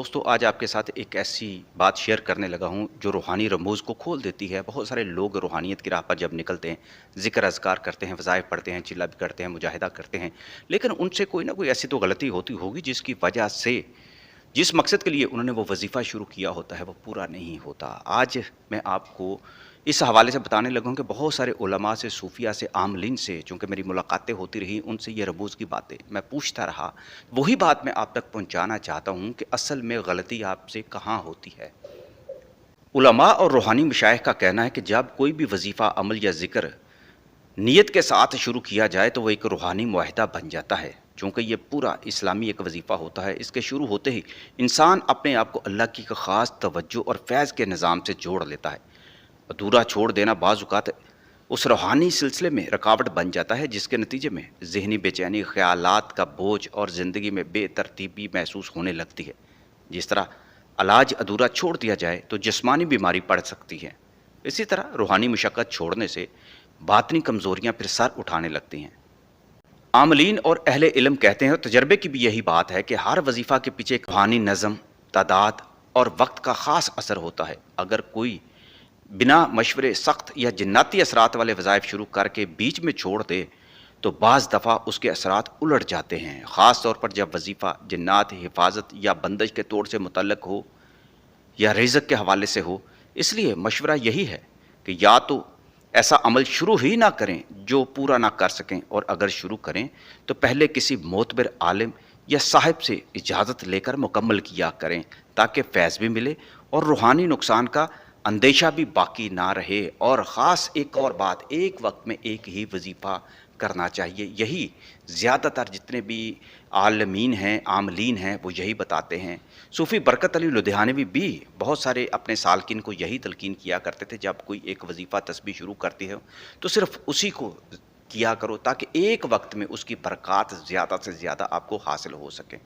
दोस्तों, आज आपके साथ एक ऐसी बात शेयर करने लगा हूँ जो रूहानी रमूज़ को खोल देती है। बहुत सारे लोग रूहानियत की राह पर जब निकलते हैं, ज़िक्र अज़कार करते हैं, वज़ाइफ पढ़ते हैं, चिल्ला भी करते हैं, मुजाहिदा करते हैं, लेकिन उनसे कोई ना कोई ऐसी तो गलती होती होगी जिसकी वजह से जिस मकसद के लिए उन्होंने वो वज़ीफ़ा शुरू किया होता है, वो पूरा नहीं होता। आज मैं आपको इस हवाले से बताने लगा हूँ कि बहुत सारे उलमा से, सूफ़िया से, आमलीन से, चूँकि मेरी मुलाकातें होती रहीं, उनसे ये रमूज़ की बातें मैं पूछता रहा। वही बात मैं आप तक पहुँचाना चाहता हूँ कि असल में गलती आपसे कहाँ होती है। उलमा और रूहानी मशाइख का कहना है कि जब कोई भी वज़ीफ़ा, अमल या ज़िक्र नियत के साथ शुरू किया जाए तो वो एक रूहानी मुआहिदा बन जाता है। चूँकि ये पूरा इस्लामी एक वज़ीफ़ा होता है, इसके शुरू होते ही इंसान अपने आप को अल्लाह की एक ख़ास तवज्जो और फ़ैज़ के निज़ाम से जोड़ लेता है। अधूरा छोड़ देना बाज़ औक़ात उस रूहानी सिलसिले में रुकावट बन जाता है, जिसके नतीजे में ज़हनी बेचैनी, ख़यालात का बोझ और ज़िंदगी में बेतरतीबी महसूस होने लगती है। जिस तरह इलाज अधूरा छोड़ दिया जाए तो जिस्मानी बीमारी पड़ सकती है, इसी तरह रूहानी मशक्क़त छोड़ने से बातनी कमज़ोरियाँ फिर सर उठाने लगती हैं। आमलीन और अहले इल्म कहते हैं, और तजर्बे की भी यही बात है कि हर वजीफ़ा के पीछे एक रूहानी नज़म, तादाद और वक्त का ख़ास असर होता है। अगर कोई बिना मशवरे सख्त या जिन्नाती असरात वाले वज़ाइफ शुरू करके बीच में छोड़ दे तो बाज़ दफ़ा उसके असरात उलट जाते हैं, ख़ास तौर पर जब वजीफ़ा जिन्नात, हिफाजत या बंदिश के तोड़ से मुतल्लक हो या रिज़्क़ के हवाले से हो। इसलिए मशवरा यही है कि या तो ऐसा अमल शुरू ही ना करें जो पूरा ना कर सकें, और अगर शुरू करें तो पहले किसी मोतबर आलिम या साहिब से इजाज़त लेकर मुकम्मल किया करें, ताकि फैज़ भी मिले और रूहानी नुकसान का अंदेशा भी बाकी ना रहे। और ख़ास एक और बात, एक वक्त में एक ही वजीफ़ा करना चाहिए। यही ज़्यादातर जितने भी आलमीन हैं, आमलीन हैं, वो यही बताते हैं। सूफ़ी बरकत अली लुधियानवी भी बहुत सारे अपने सालकिन को यही तलकीन किया करते थे, जब कोई एक वजीफ़ा तस्बीह शुरू करती है तो सिर्फ़ उसी को किया करो, ताकि एक वक्त में उसकी बरक़ात ज़्यादा से ज़्यादा आपको हासिल हो सके।